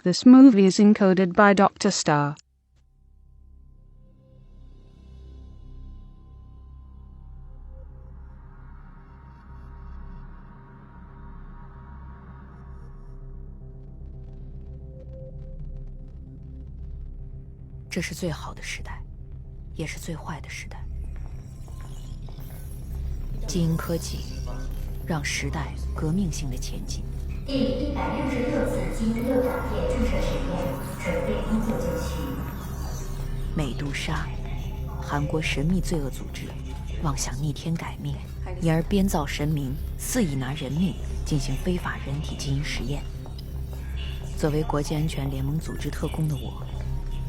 This movie is encoded by Dr. Star. “这是最好的时代，也是最坏的时代。基因科技让时代革命性的前进。第166次基因六转变注射实验准备工作就绪。美杜莎，韩国神秘罪恶组织，妄想逆天改命，因而编造神明，肆意拿人命进行非法人体基因实验。作为国际安全联盟组织特工的我，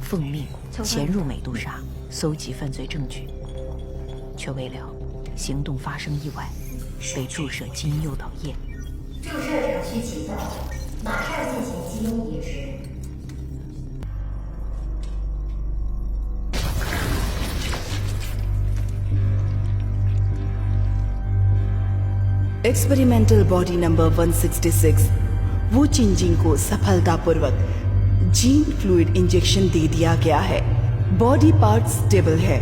奉命潜入美杜莎，搜集犯罪证据，却未料行动发生意外，被注射基因诱导液。注射程序启动，马上进行基因移植。एक्सपेरिमेंटल body number 166 वो चिंजिंग को सफलतापूर्वक जीन फ्लूइड इंजेक्शन दे दिया गया है। बॉडी पार्ट स्टेबल है,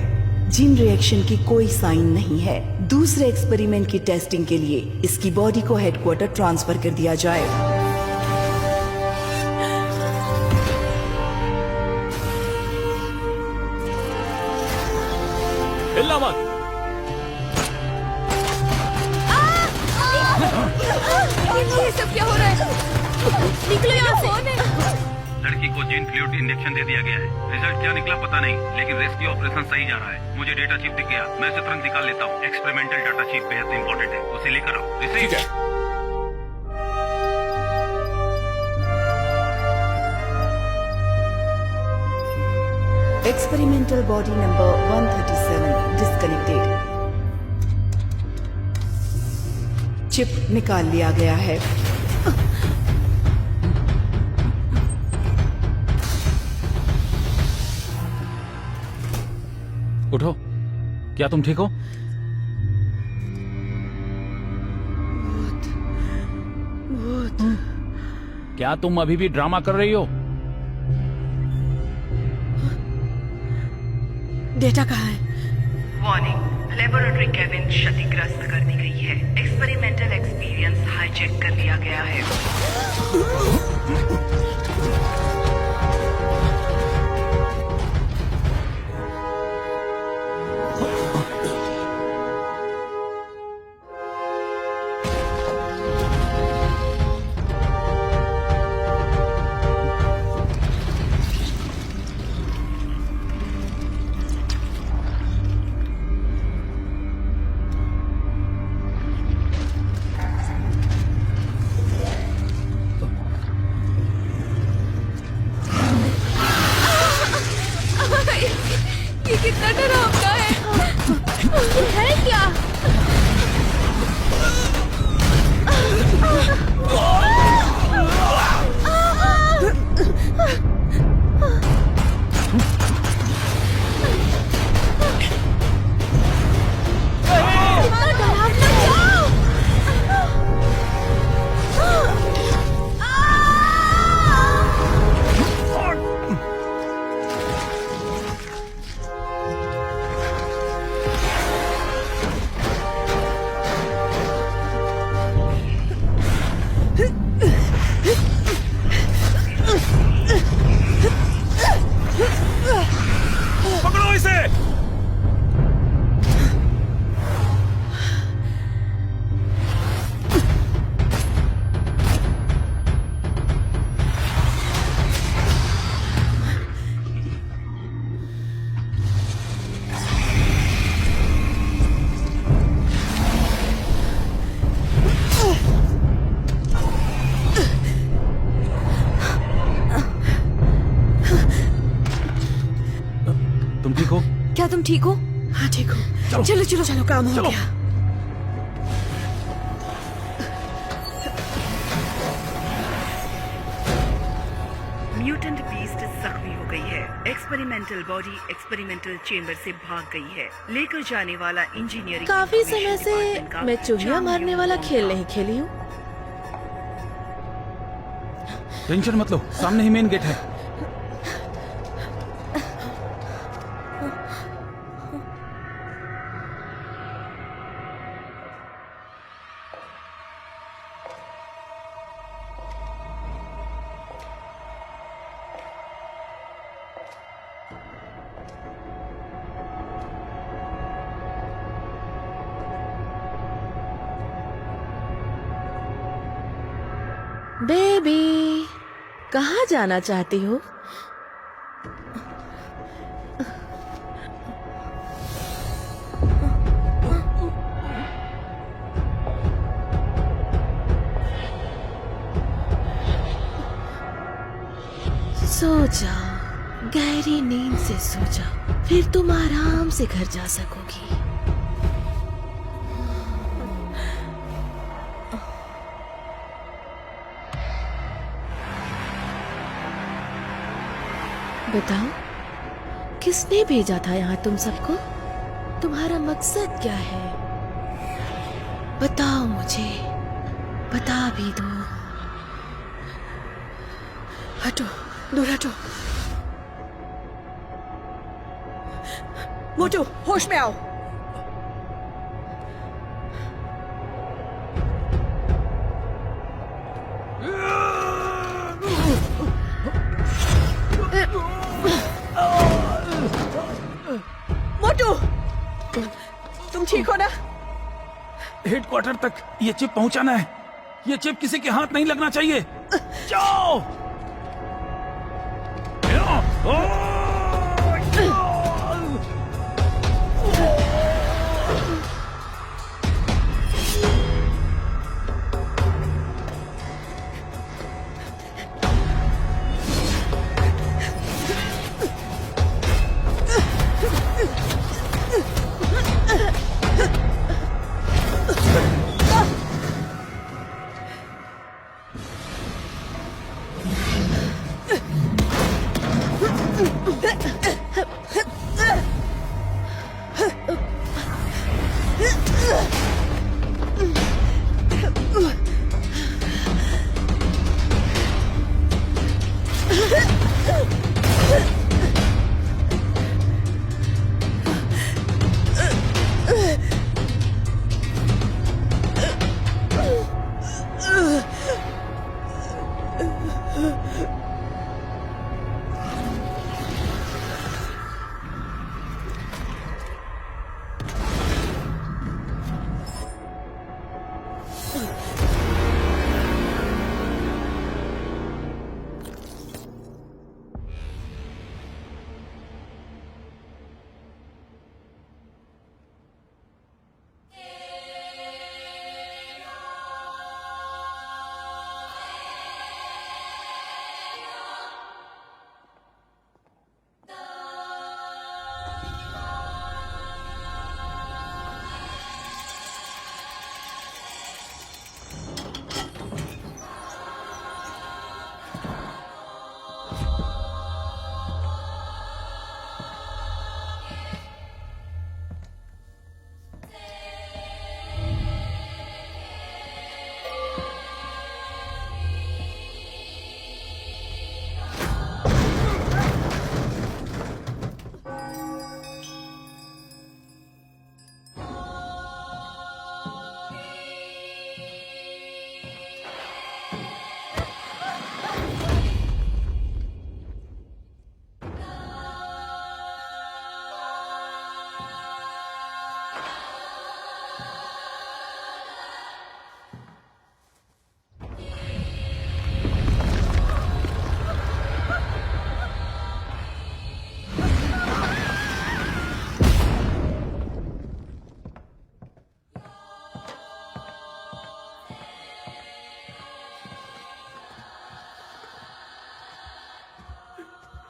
जीन रिएक्शन की कोई साइन नहीं है। दूसरे एक्सपेरिमेंट की टेस्टिंग के लिए इसकी बॉडी को हेडक्वार्टर ट्रांसफर कर दिया जाए। हिलना मत। ये सब क्या हो रहा है? निकलो यहाँ से। लड़की को जीन फ्लूइड इंजेक्शन दे दिया गया है। रिजल्ट क्या निकला पता नहीं, लेकिन रेस्क्यू ऑपरेशन सही जा रहा है। मुझे डेटा चिप दिख गया, मैं उसे तुरंत निकाल लेता हूँ। एक्सपेरिमेंटल डाटा चिप बेहद इंपॉर्टेंट है, उसे लेकर आओ। ठीक है। Experimental body number 137 disconnected. Chip निकाल लिया गया है। उठो, क्या तुम ठीक हो? क्या तुम अभी भी ड्रामा कर रही हो? डेटा कहाँ है? वार्निंग, लेबोरेटरी केबिन क्षतिग्रस्त कर दी गई है। एक्सपेरिमेंटल एक्सपीरियंस हाईजैक कर लिया गया है। ये कितना डरावना है। ये है क्या? पकड़ो इसे। तुम ठीक हो? क्या तुम ठीक हो? हाँ ठीक हो। चलो चलो चलो, काम हो गया। म्यूटेंट बीस्ट जख्मी हो गई है। एक्सपेरिमेंटल बॉडी एक्सपेरिमेंटल चेंबर से भाग गई है। लेकर जाने वाला इंजीनियरिंग। काफी समय से मैं चुहिया मारने वाला खेल नहीं खेली हूँ। टेंशन मत लो, सामने ही मेन गेट है। बेबी, कहाँ जाना चाहती हो? सो जाओ, गहरी नींद से सो जाओ, फिर तुम आराम से घर जा सकोगी। बताओ, किसने भेजा था यहाँ तुम सबको? तुम्हारा मकसद क्या है? बताओ मुझे, बता भी दो। हटो, दूर हटो। मोटू, होश में आओ। मोटू, तुम ठीक हो ना? हेडक्वार्टर तक ये चिप पहुंचाना है। ये चिप किसी के हाथ नहीं लगना चाहिए। जाओ।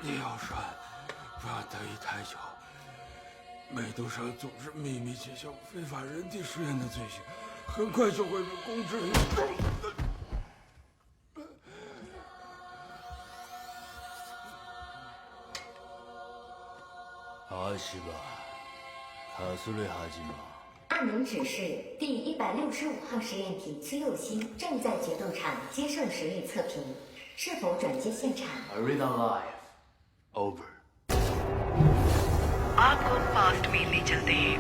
李药山，不要得意太久。美杜莎总是秘密结交非法人体实验的罪行，很快就会被公之于众。阿西吧，卡苏瑞哈基玛。按您指示，第165号实验体崔佑希正在决斗场接受实力测评。是否转接现场？ Arena Live. Over. आपको पास्ट में ले चलते हैं।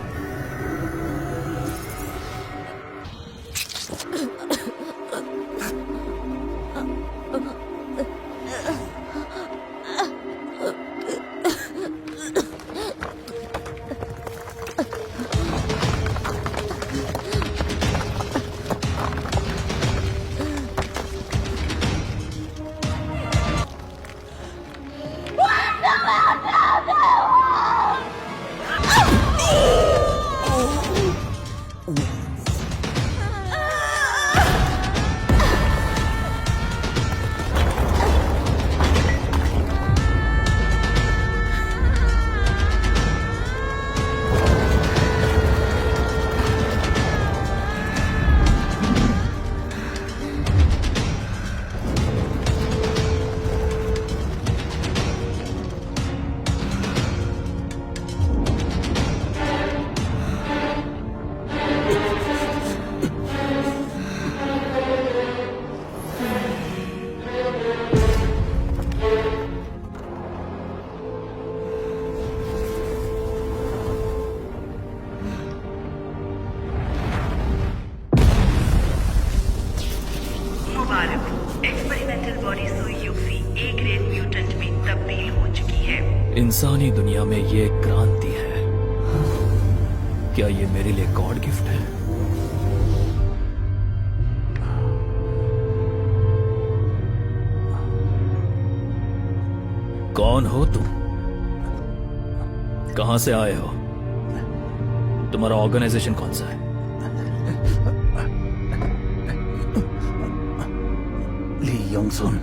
एक्सपेरिमेंटल बॉडी सुई युग से ए ग्रेड म्यूटेंट में तब्दील हो चुकी है। इंसानी दुनिया में ये एक क्रांति है। क्या ये मेरे लिए गॉड गिफ्ट है? कौन हो तुम? कहां से आए हो? तुम्हारा ऑर्गेनाइजेशन कौन सा है? ली योंगसुन,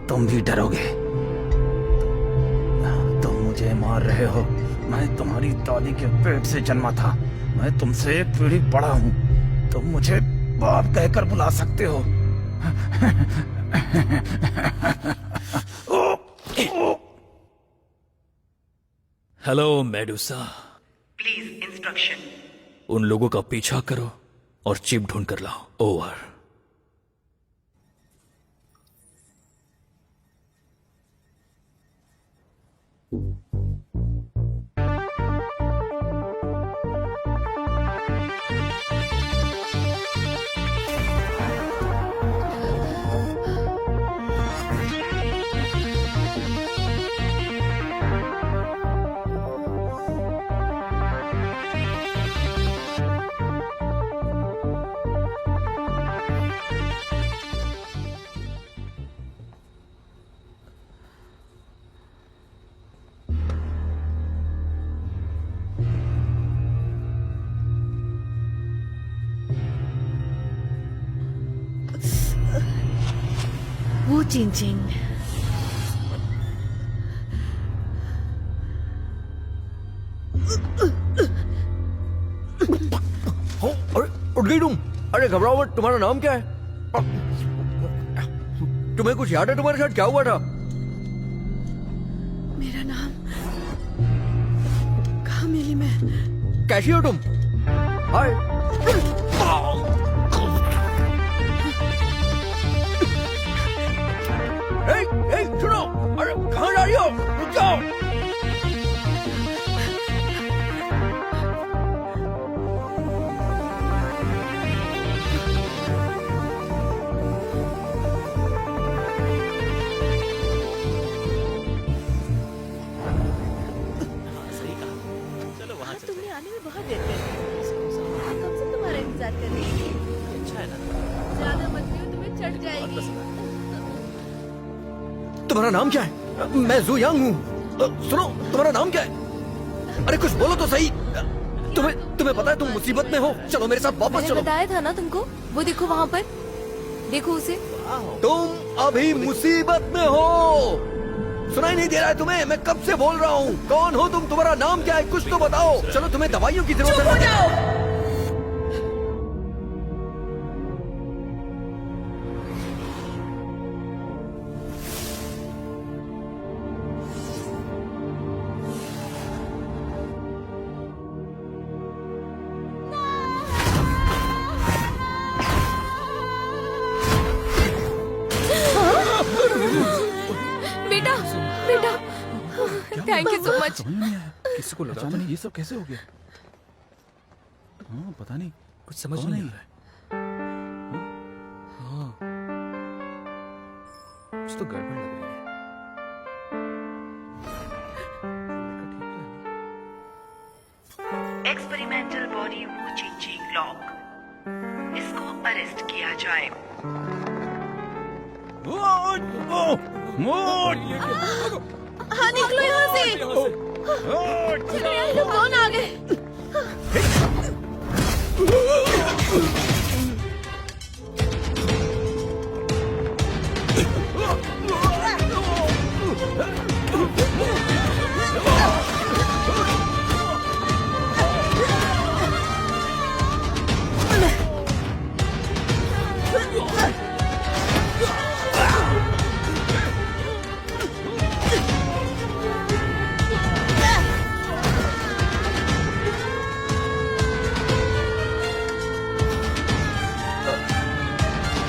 तुम भी डरोगे। तुम मुझे मार रहे हो। मैं तुम्हारी दादी के पेट से जन्मा था। मैं तुमसे एक पीढ़ी बड़ा हूं। तुम मुझे बाप कहकर बुला सकते हो। Hello Medusa. Please instruction. उन लोगों का पीछा करो और चिप ढूंढ कर लाओ। ओवर। वो चिंचिंग अरे उठ गई तुम? अरे घबराओ मत। तुम्हारा नाम क्या है? तुम्हें कुछ याद है तुम्हारे साथ क्या हुआ था? मेरा नाम कहाँ मिली मैं? कैसी हो तुम? हाय। सुनो, अरे कहाँ जा रही हो? रुक जाओ। तुमने आने में बहुत देर कर दी। कब से तुम्हारा इंतजार कर रही थी। अच्छा है ना? ज्यादा मत पियो, तुम्हें चढ़ जाएगी। तुम्हारा नाम क्या है? मैं जू यांग हूँ। सुनो, तुम्हारा नाम क्या है? अरे कुछ बोलो तो सही। तुम्हें पता है तुम मुसीबत में हो। चलो मेरे साथ वापस चलो। बताया था ना तुमको। वो देखो वहाँ पर, देखो उसे। तुम अभी मुसीबत में हो। सुनाई नहीं दे रहा है तुम्हें? मैं कब से बोल रहा हूँ। कौन हो तुम? तुम्हारा नाम क्या है? कुछ तो बताओ। चलो तुम्हें दवाइयों की जरूरत है। हाँ? बेटा बेटा थैंक यू सो मच। समझ नहीं आया किसी को लगा नहीं ये सब कैसे हो गया। हाँ पता नहीं कुछ समझ नहीं आ रहा है। हाँ कुछ तो गड़बड़ लग रही है। एक्सपेरिमेंटल बॉडी वू चेंजिंग लॉक, इसको अरेस्ट किया जाए। हाँ निकलो यहाँ से। चलो यार लोग कौन आ गए।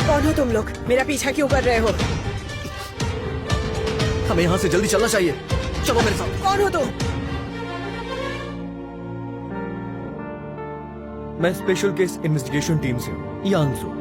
कौन हो तुम लोग? मेरा पीछा क्यों कर रहे हो? हमें यहाँ से जल्दी चलना चाहिए। चलो मेरे साथ। कौन हो तुम? मैं स्पेशल केस इन्वेस्टिगेशन टीम से हूँ, यांसू।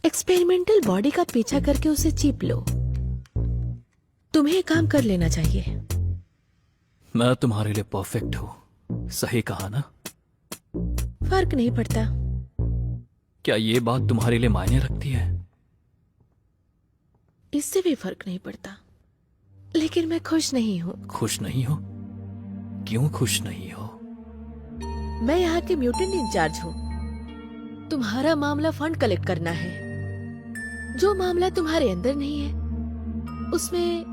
एक्सपेरिमेंटल बॉडी का पीछा करके उसे चीप लो। तुम्हें काम कर लेना चाहिए। मैं तुम्हारे लिए परफेक्ट हूँ, सही कहा ना? फर्क नहीं पड़ता। क्या ये बात तुम्हारे लिए मायने रखती है? इससे भी फर्क नहीं पड़ता, लेकिन मैं खुश नहीं हूँ। खुश नहीं हो? क्यों खुश नहीं हो? मैं यहाँ के म्यूटेंट इंचार्ज हूँ। तुम्हारा मामला फंड कलेक्ट करना है। जो मामला तुम्हारे अंदर नहीं है उसमें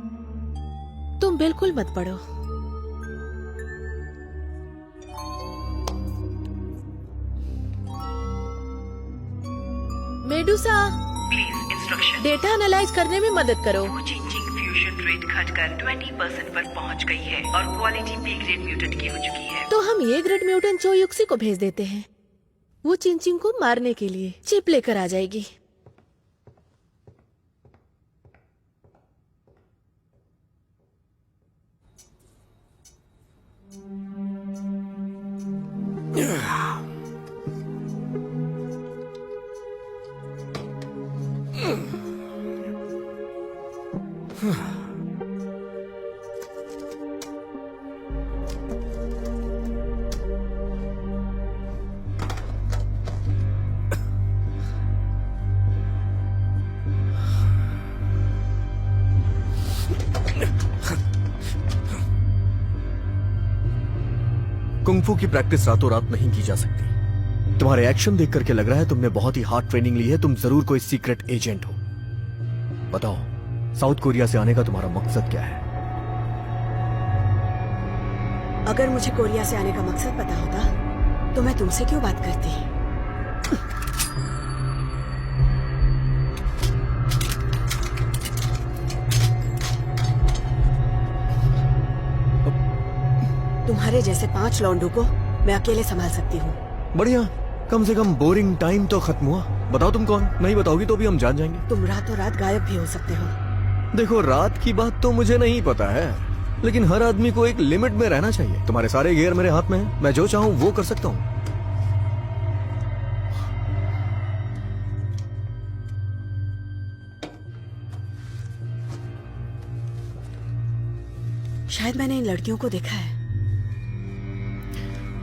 तुम बिल्कुल मत पड़ो। Medusa please instruction. Data analyse करने में मदद करो। चेंजिंग फ्यूजन रेट घटकर 20% पर पहुंच गई है और क्वालिटी बी ग्रेड म्यूटेंट की हो चुकी है। तो हम ये ग्रेड म्यूटेंट चोयुक्सी को भेज देते हैं। वो चिंचिंग को मारने के लिए चिप लेकर आ जाएगी। कुंग-फू की प्रैक्टिस रातों रात नहीं की जा सकती। तुम्हारे एक्शन देख करके लग रहा है तुमने बहुत ही हार्ड ट्रेनिंग ली है। तुम जरूर कोई सीक्रेट एजेंट हो। बताओ, साउथ कोरिया से आने का तुम्हारा मकसद क्या है? अगर मुझे कोरिया से आने का मकसद पता होता तो मैं तुमसे क्यों बात करती? तुम्हारे जैसे 5 लौंडों को मैं अकेले संभाल सकती हूँ। बढ़िया, कम से कम बोरिंग टाइम तो खत्म हुआ। बताओ तुम कौन? नहीं बताओगी तो भी हम जान जाएंगे। तुम रातों रात गायब भी हो सकते हो। देखो, रात की बात तो मुझे नहीं पता है, लेकिन हर आदमी को एक लिमिट में रहना चाहिए। तुम्हारे सारे गियर मेरे हाथ में हैं। मैं जो चाहूँ वो कर सकता हूँ। शायद मैंने इन लड़कियों को देखा है।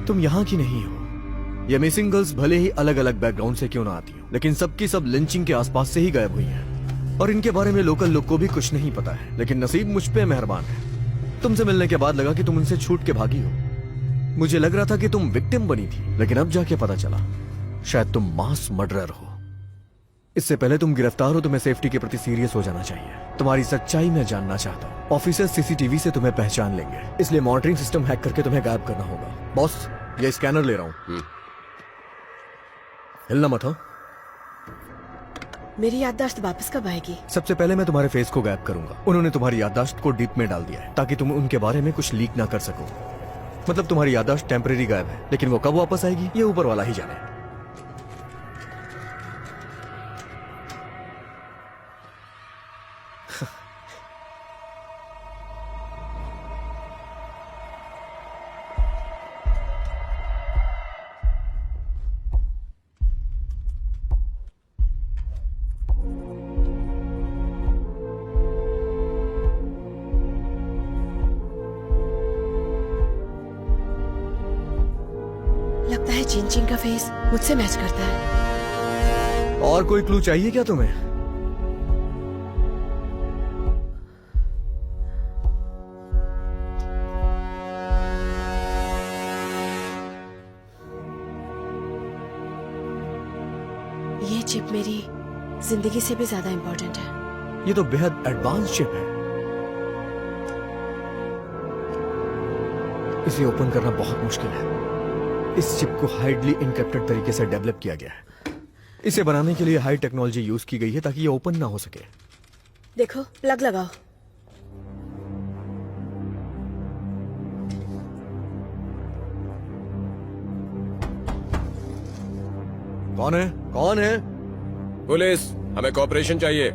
तुम यहाँ की नहीं हो। ये मिसिंग गर्ल्स भले ही अलग अलग बैकग्राउंड से क्यों ना आती हो, लेकिन सबकी सब लिंचिंग के आसपास से ही गायब हुई हैं। और इनके बारे में लोकल लोग को भी कुछ नहीं पता है, लेकिन नसीब मुझ पे मेहरबान है। तुमसे मिलने के बाद लगा कि तुम उनसे छूट के भागी हो। मुझे लग रहा था कि तुम विक्टिम बनी थी, लेकिन अब जाके पता चला शायद तुम मास मर्डरर हो। इससे पहले तुम गिरफ्तार हो, तुम्हें सेफ्टी के प्रति सीरियस हो जाना चाहिए। तुम्हारी सच्चाई मैं जानना चाहता हूँ। ऑफिसर सीसीटीवी से तुम्हें पहचान लेंगे, इसलिए मॉनिटरिंग सिस्टम हैक करके तुम्हें गायब करना होगा। बॉस, ये स्कैनर ले रहा हूँ। हिलना मत हो। मेरी याददाश्त वापस कब आएगी? सबसे पहले मैं तुम्हारे फेस को गायब करूंगा। उन्होंने तुम्हारी याददाश्त को डीप में डाल दिया है ताकि तुम उनके बारे में कुछ लीक ना कर सको। मतलब तुम्हारी याददाश्त टेम्परेरी गायब है, लेकिन वो कब वापस आएगी ये ऊपर वाला ही जाने। लगता है चिंचिंग का फेस मुझसे मैच करता है। और कोई क्लू चाहिए क्या तुम्हें? ये चिप मेरी जिंदगी से भी ज्यादा इंपॉर्टेंट है। ये तो बेहद एडवांस चिप है। इसे ओपन करना बहुत मुश्किल है। इस चिप को हाइडली इनक्रिप्टेड तरीके से डेवलप किया गया है। इसे बनाने के लिए हाई टेक्नोलॉजी यूज की गई है ताकि ये ओपन ना हो सके। देखो, प्लग लगाओ। कौन है? कौन है? पुलिस, हमें कोऑपरेशन चाहिए।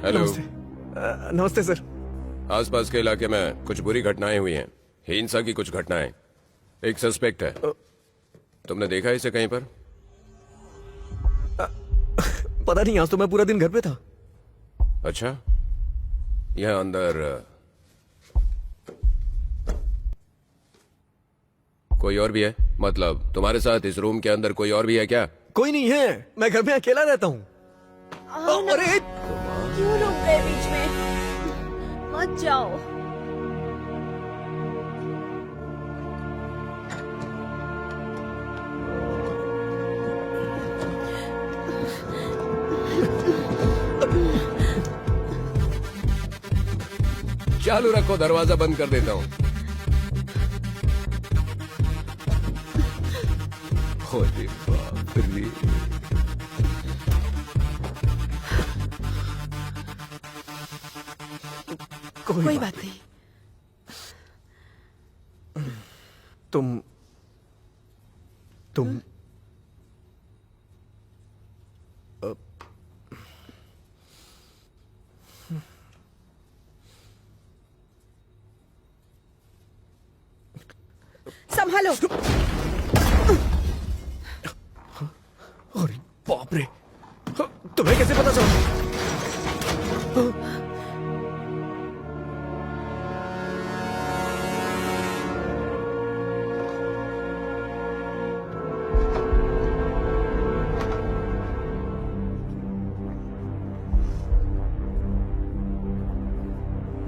हेलो। नमस्ते सर। आसपास के इलाके में कुछ बुरी घटनाएं हुई हैं, हिंसा की कुछ घटनाएं। एक सस्पेक्ट है। तुमने देखा इसे कहीं पर? पता नहीं, आज तो मैं पूरा दिन घर पे था। अच्छा, यहाँ अंदर कोई और भी है? मतलब तुम्हारे साथ इस रूम के अंदर कोई और भी है क्या? कोई नहीं है, मैं घर में अकेला रहता हूँ। अरे क्यों रुक गए बीच में? मत जाओ। चालू रखो, दरवाजा बंद कर देता हूँ। अरे बाप रे। कोई बात नहीं। तुम संभालो। अरे बाप रे, तुम्हें कैसे पता चला?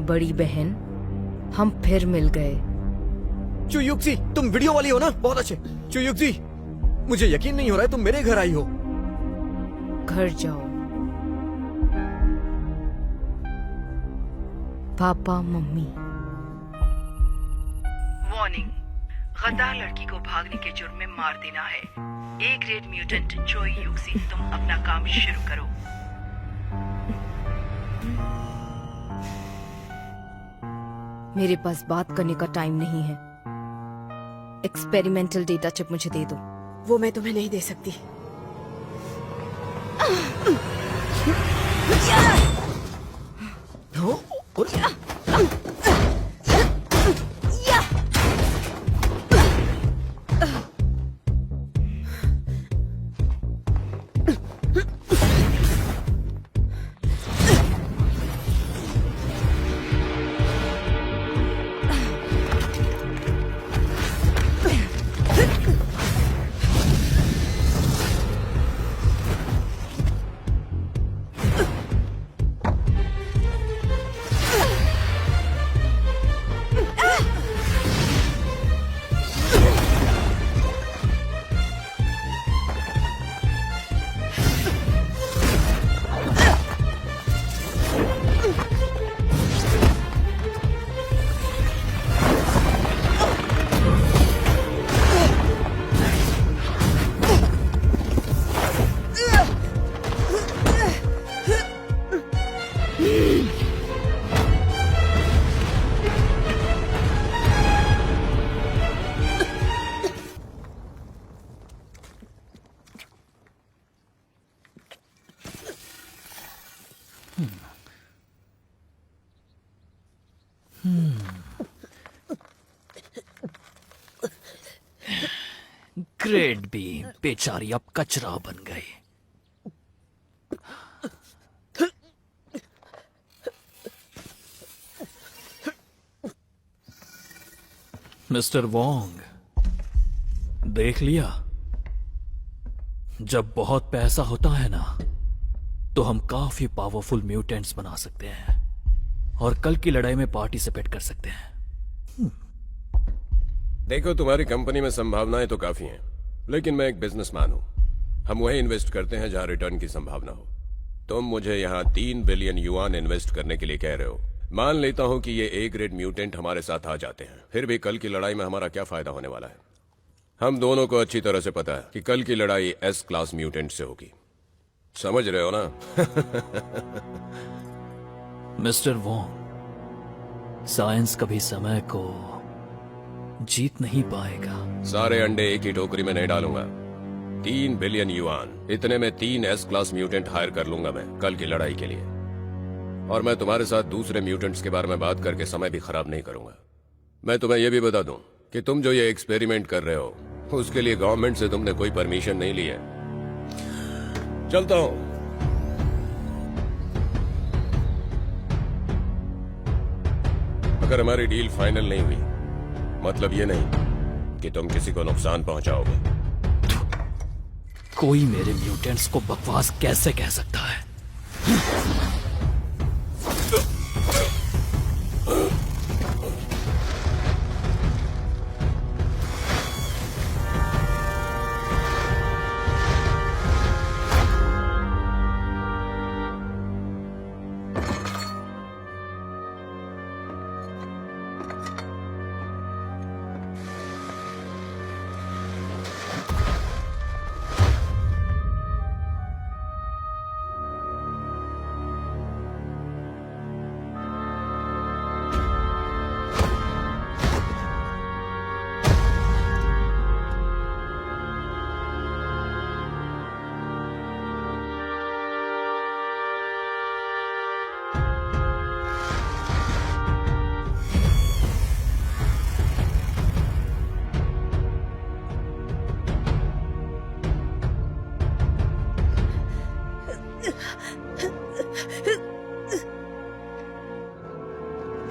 बड़ी बहन, हम फिर मिल गए। चुयुक्सी, तुम वीडियो वाली हो ना? बहुत अच्छे। चुयुक्सी, मुझे यकीन नहीं हो रहा है तुम मेरे घर आई हो। घर जाओ। Papa mummy. वार्निंग, गद्दार लड़की को भागने के जुर्म में मार देना है। ए ग्रेड म्यूटेंट चोई युक्सी, तुम अपना काम शुरू करो। मेरे पास बात करने का टाइम नहीं है। एक्सपेरिमेंटल डेटा चिप मुझे दे दो। वो मैं तुम्हें नहीं दे सकती। ग्रेट बीम बेचारी अब कचरा बन गई। मिस्टर वोंग, देख लिया, जब बहुत पैसा होता है ना तो हम काफी पावरफुल म्यूटेंट्स बना सकते हैं और कल की लड़ाई में पार्टिसिपेट कर सकते हैं। देखो, तुम्हारी कंपनी में संभावनाएं तो काफी हैं, लेकिन मैं एक बिजनेसमैन हूं। हम वहीं इन्वेस्ट करते हैं जहां रिटर्न की संभावना हो। तुम मुझे यहां 3 बिलियन युआन इन्वेस्ट करने के लिए कह रहे हो। मान लेता हूं कि ये ए ग्रेड म्यूटेंट हमारे साथ आ जाते हैं, फिर भी कल की लड़ाई में हमारा क्या फायदा होने वाला है? हम दोनों को अच्छी तरह से पता है कि कल की लड़ाई एस क्लास म्यूटेंट से होगी। समझ रहे हो ना? मिस्टर वोंग, साइंस कभी समय को जीत नहीं पाएगा। सारे अंडे एक ही टोकरी में नहीं डालूंगा। 3 बिलियन युआन, इतने में 3 एस क्लास म्यूटेंट हायर कर लूंगा मैं कल की लड़ाई के लिए। और मैं तुम्हारे साथ दूसरे म्यूटेंट्स के बारे में बात करके समय भी खराब नहीं करूंगा। मैं तुम्हें यह भी बता दूं कि तुम जो ये एक्सपेरिमेंट कर रहे हो उसके लिए गवर्नमेंट से तुमने कोई परमिशन नहीं ली है। चलता हूं। अगर हमारी डील फाइनल नहीं हुई, मतलब ये नहीं कि तुम किसी को नुकसान पहुंचाओगे। कोई मेरे म्यूटेंट्स को बकवास कैसे कह सकता है?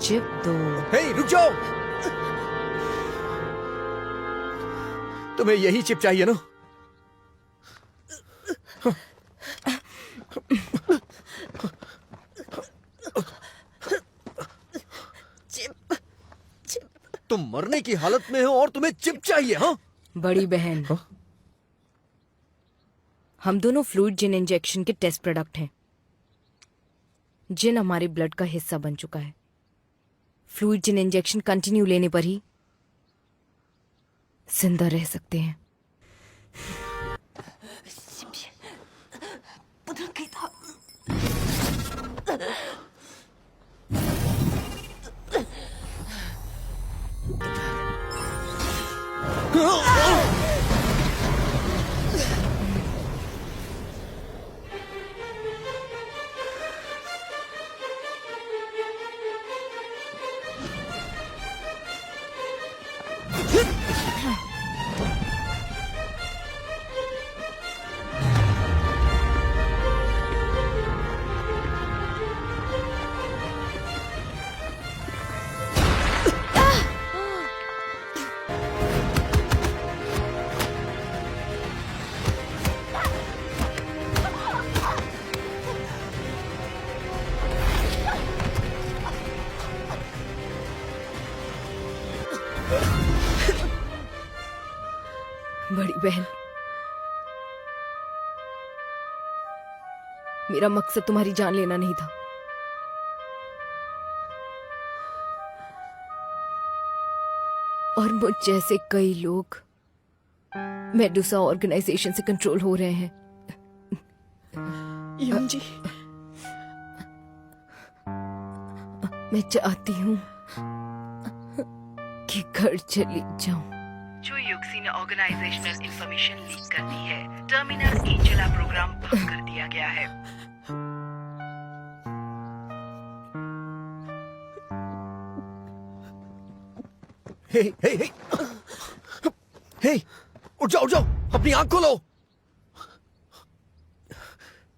चिप दो। हे, रुक जाओ। तुम्हें यही चिप चाहिए ना? चिप, तुम मरने की हालत में हो और तुम्हें चिप चाहिए? हाँ, बड़ी बहन, हम दोनों फ्लूइड जिन इंजेक्शन के टेस्ट प्रोडक्ट हैं। जिन हमारे ब्लड का हिस्सा बन चुका है। फ्लूइड जिन इंजेक्शन कंटिन्यू लेने पर ही जिंदा रह सकते हैं। बड़ी बहन, मेरा मकसद तुम्हारी जान लेना नहीं था। और मुझ जैसे कई लोग मेडुसा ऑर्गेनाइजेशन से कंट्रोल हो रहे हैं। यम जी, मैं चाहती हूँ कि घर चली जाऊं। जो युक्सी ने ऑर्गेनाइजेशनल इंफॉर्मेशन लीक कर दी है, टर्मिनल एंजेला प्रोग्राम भंग कर दिया गया है। हे, हे, हे, हे, उठ जाओ, अपनी आंख खोलो।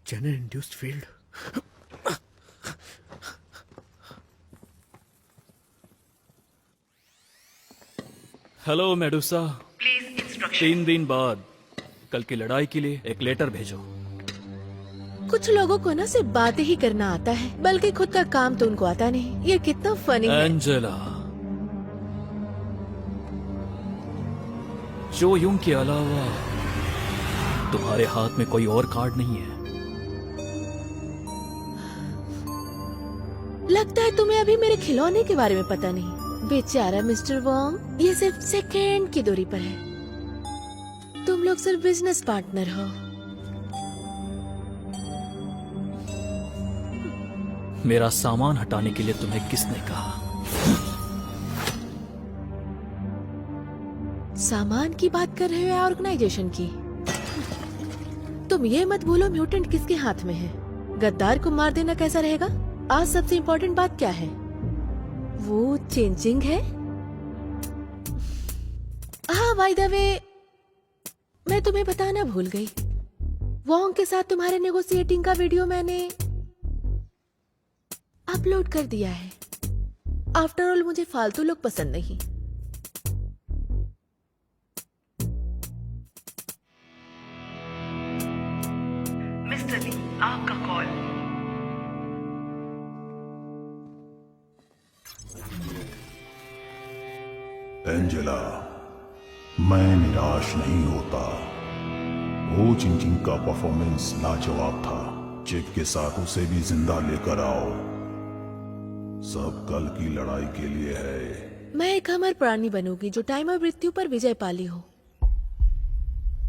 Zener induced field. Hello Medusa, 3 दिन बाद कल की लड़ाई के लिए एक लेटर भेजो। कुछ लोगों को ना सिर्फ बातें ही करना आता है, बल्कि खुद का काम तो उनको आता नहीं। ये कितना फनी है। एंजेला, जो यूं के अलावा तुम्हारे हाथ में कोई और कार्ड नहीं है। लगता है तुम्हें अभी मेरे खिलौने के बारे में पता नहीं। बेचारा मिस्टर वोंग, ये सिर्फ सेकंड की दूरी पर है। तुम लोग सिर्फ बिजनेस पार्टनर हो। मेरा सामान हटाने के लिए तुम्हें किसने कहा? सामान की बात कर रहे हो या ऑर्गेनाइजेशन की? तुम ये मत भूलो म्यूटेंट किसके हाथ में है। गद्दार को मार देना कैसा रहेगा? आज सबसे इम्पोर्टेंट बात क्या है? वो चेंजिंग है। हाँ, बाय द वे, मैं तुम्हें बताना भूल गई। वोंग के साथ तुम्हारे नेगोशिएटिंग का वीडियो मैंने अपलोड कर दिया है। आफ्टर ऑल मुझे फालतू लोग पसंद नहीं। मिस्टर ली, आपका कॉल। एंजेला, मैं निराश नहीं होता। वो चिंचिंग का परफॉर्मेंस लाजवाब था। चिप के साथ उसे भी जिंदा लेकर आओ। सब कल की लड़ाई के लिए है। मैं एक अमर प्राणी बनूंगी जो टाइम और मृत्यु पर विजय पाली हो।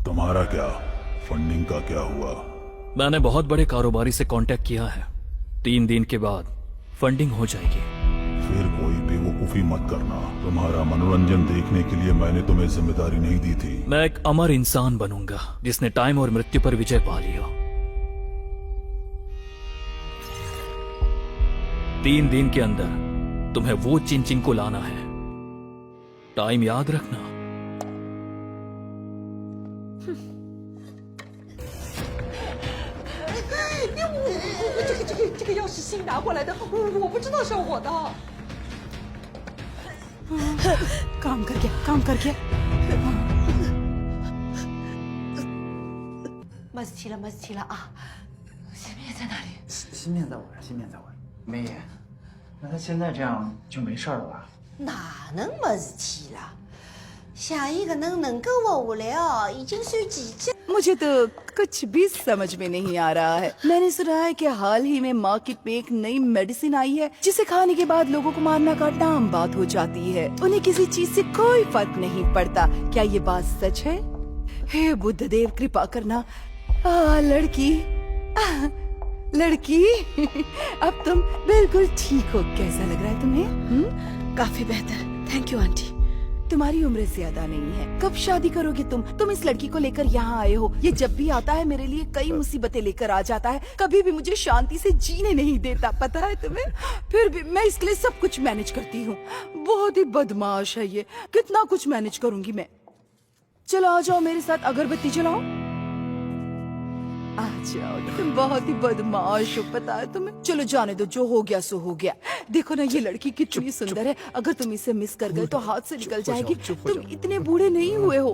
तुम्हारा क्या? फंडिंग का क्या हुआ? मैंने बहुत बड़े कारोबारी से कांटेक्ट किया है। 3 दिन के बाद फंडिंग हो जाएगी। फिर कोई बेवकूफी मत करना। तुम्हारा मनोरंजन देखने के लिए मैंने तुम्हें जिम्मेदारी नहीं दी थी। मैं एक अमर इंसान बनूंगा जिसने टाइम और मृत्यु पर विजय पा लिया। 3 दिन के अंदर तुम्हें वो चिंचिंग को लाना है। टाइम याद रखना।这个钥匙新拿过来的，我不知道是我的。काम कर गया。麦子齐了啊！芯片在哪里？芯片在我这儿，芯片在我这儿。梅爷，那他现在这样就没事了吧？哪能没事体了？下一个能够我无聊，已经算奇迹。मुझे तो कुछ भी समझ में नहीं आ रहा है। मैंने सुना है कि हाल ही में मार्केट में एक नई मेडिसिन आई है जिसे खाने के बाद लोगों को मारना काटना आम बात हो जाती है। उन्हें किसी चीज से कोई फर्क नहीं पड़ता। क्या ये बात सच है? हे बुद्ध देव, कृपा करना। लड़की अब तुम बिल्कुल ठीक हो। कैसा लग रहा है तुम्हें? काफी बेहतर, थैंक यू आंटी। तुम्हारी उम्र ज्यादा नहीं है। कब शादी करोगे तुम इस लड़की को लेकर यहाँ आए हो। ये जब भी आता है मेरे लिए कई मुसीबतें लेकर आ जाता है। कभी भी मुझे शांति से जीने नहीं देता, पता है तुम्हें? फिर भी मैं इसके लिए सब कुछ मैनेज करती हूँ। बहुत ही बदमाश है ये। कितना कुछ मैनेज करूंगी मैं। चलो आ जाओ मेरे साथ, अगरबत्ती जलाओ। आ जाओ, तुम बहुत ही बदमाश हो, पता है तुम्हें। चलो जाने दो, जो हो गया सो हो गया। देखो ना ये लड़की कितनी सुंदर है। अगर तुम इसे मिस कर गए तो हाथ से निकल जाएगी। तुम इतने बूढ़े नहीं हुए हो।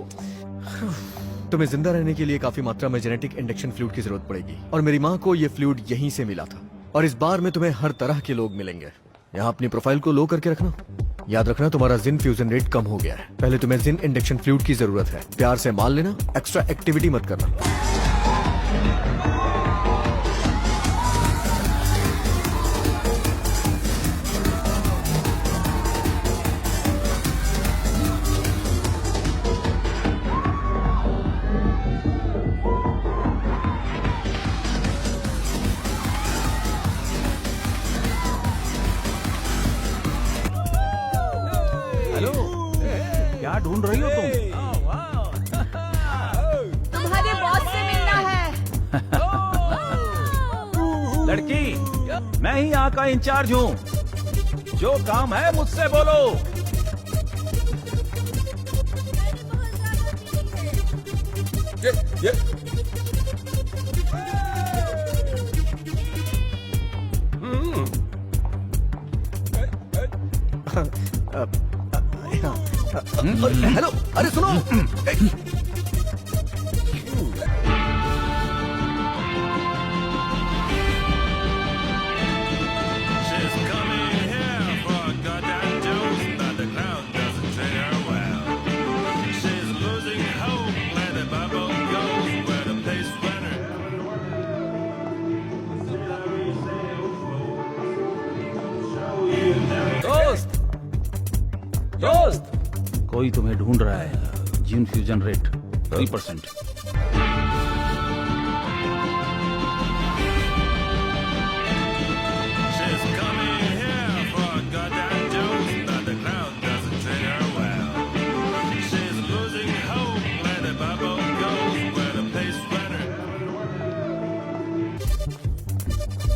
तुम्हें जिंदा रहने के लिए काफी मात्रा में जेनेटिक इंडक्शन फ्लूइड की जरूरत पड़ेगी और मेरी माँ को ये फ्लूइड यहीं से मिला था। और इस बार में तुम्हें हर तरह के लोग मिलेंगे। यहाँ अपनी प्रोफाइल को लो करके रखना। याद रखना तुम्हारा जिन फ्यूजन रेट कम हो गया है। पहले तुम्हें जिन इंडक्शन फ्लूइड की जरूरत है। प्यार से मान लेना, एक्स्ट्रा एक्टिविटी मत करना। क्या ढूंढ रही हो तुम? तुम्हारे बॉस से मिलना है। लड़की, मैं ही यहाँ का इंचार्ज हूँ। जो काम है मुझसे बोलो। ये हेलो, अरे सुनो। दोस्त, कोई तुम्हें ढूंढ रहा है। Gene fusion rate 3%।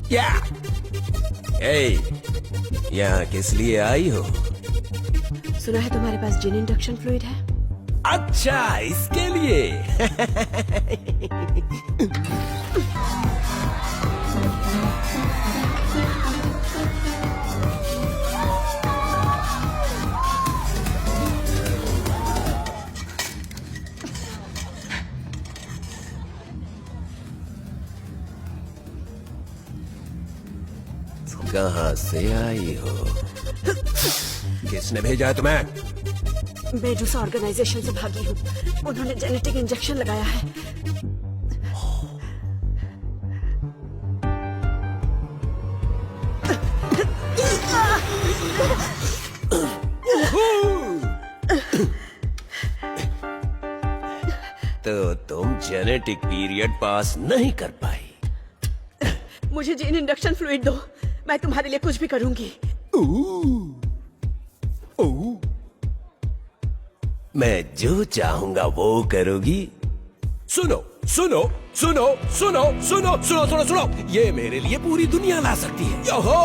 क्या? यहाँ किस लिए आई हो? सुना है तुम्हारे पास जिन इंडक्शन फ्लूइड है। अच्छा, इसके लिए। कहाँ से आई हो? किसने भेजा है तुम्हें? मेडुसा ऑर्गेनाइजेशन से भागी हूँ। उन्होंने जेनेटिक इंजेक्शन लगाया है। तो तुम जेनेटिक पीरियड पास नहीं कर पाई। मुझे जीन इंडक्शन फ्लूइड दो, मैं तुम्हारे लिए कुछ भी करूंगी। मैं जो चाहूंगा वो करोगी। सुनो सुनो सुनो सुनो सुनो सुनो सुनो सुनो, ये मेरे लिए पूरी दुनिया ला सकती है। योहो!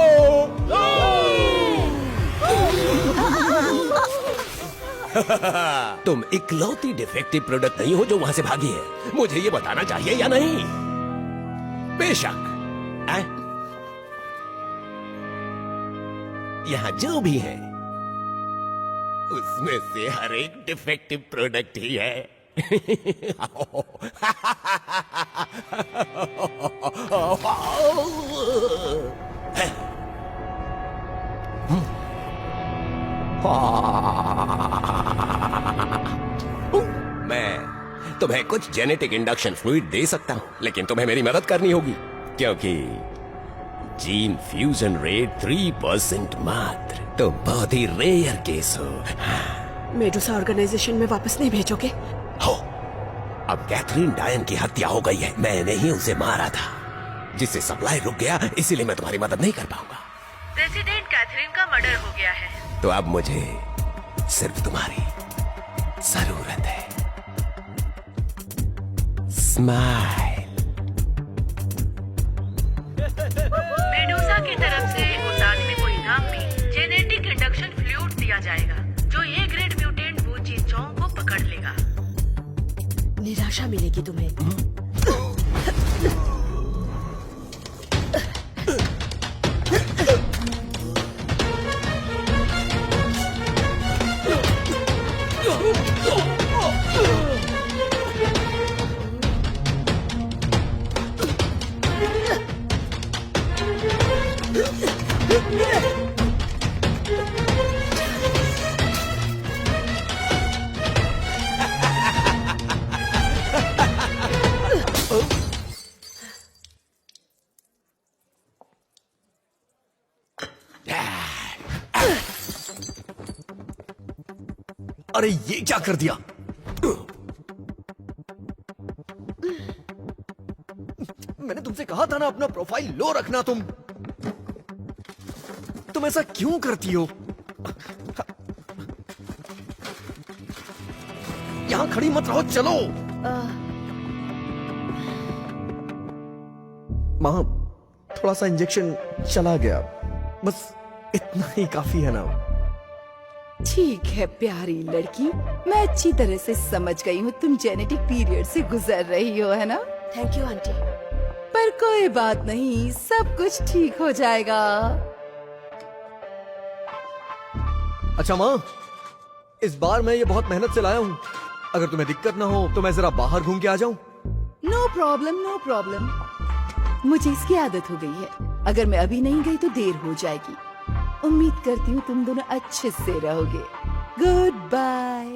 तुम इकलौती डिफेक्टिव प्रोडक्ट नहीं हो जो वहां से भागी है। मुझे ये बताना चाहिए या नहीं? बेशक। यहाँ जो भी है उसमें से हर एक डिफेक्टिव प्रोडक्ट ही है। मैं तुम्हें कुछ जेनेटिक इंडक्शन फ्लूइड दे सकता हूं, लेकिन तुम्हें मेरी मदद करनी होगी, क्योंकि जीन फ्यूजन रेट 3% मात्र। तुम बहुत ही रेयर केस हो। मेडुसा ऑर्गेनाइजेशन में वापस नहीं भेजोगे? हो। अब कैथरीन डायन की हत्या हो गई है। मैंने ही उसे मारा था, जिससे सप्लाई रुक गया। इसीलिए मैं तुम्हारी मदद नहीं कर पाऊंगा। प्रेसिडेंट कैथरीन का मर्डर हो गया है। तो अब मुझे सिर्फ तुम्हारी जरूरत है। स्माइल। मेडुसा की तरफ से उस आदमी को इनाम में जेनेटिक इंडक्शन फ्लूइड दिया जाएगा, जो ए ग्रेड म्यूटेंट वू जी चोंग को पकड़ लेगा। निराशा मिलेगी तुम्हें। अरे ये क्या कर दिया? मैंने तुमसे कहा था ना अपना प्रोफाइल लो रखना। तुम ऐसा क्यों करती हो? यहां खड़ी मत रहो, चलो। मां, थोड़ा सा इंजेक्शन चला गया, बस इतना ही काफी है ना। ठीक है प्यारी लड़की, मैं अच्छी तरह से समझ गई हूँ तुम जेनेटिक पीरियड से गुजर रही हो, है ना? Thank you aunty. पर कोई बात नहीं, सब कुछ ठीक हो जाएगा। अच्छा माँ, इस बार मैं ये बहुत मेहनत से लाया हूँ। अगर तुम्हें दिक्कत ना हो तो मैं जरा बाहर घूम के आ जाऊँ? No problem, no problem. मुझे इसकी आदत हो गई है। अगर मैं अभी नहीं गई तो देर हो जाएगी। उम्मीद करती हूँ तुम दोनों अच्छे से रहोगे। Good bye.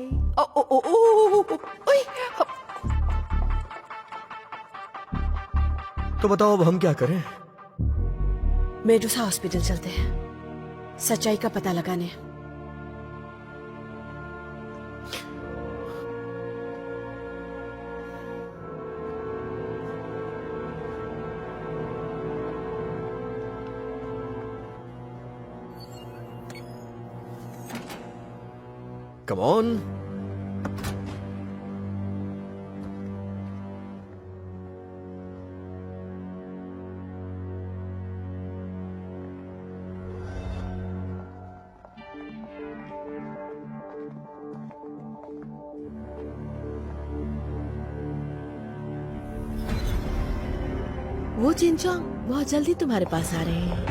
तो बताओ अब हम क्या करें? मेडुसा हॉस्पिटल चलते हैं, सच्चाई का पता लगाने। Come on. वो चिंचोंग बहुत जल्दी तुम्हारे पास आ रहे हैं।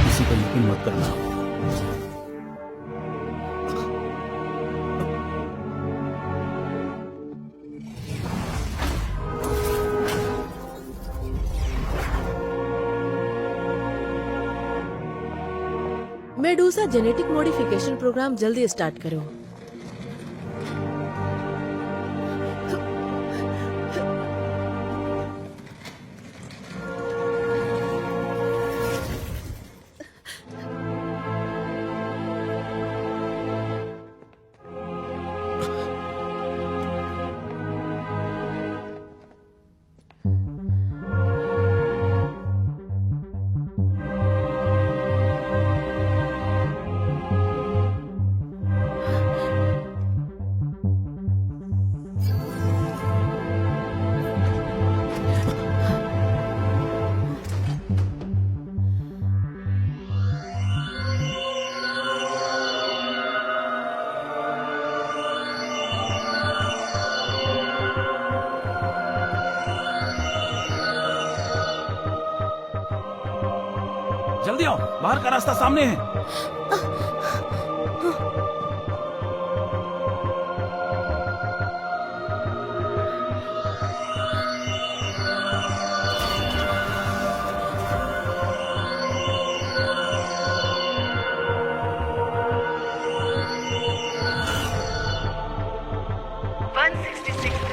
किसी पर यकीन मत करना। मेडुसा जेनेटिक मॉडिफिकेशन प्रोग्राम जल्दी स्टार्ट करो। जल्दी आओ, बाहर का रास्ता सामने है।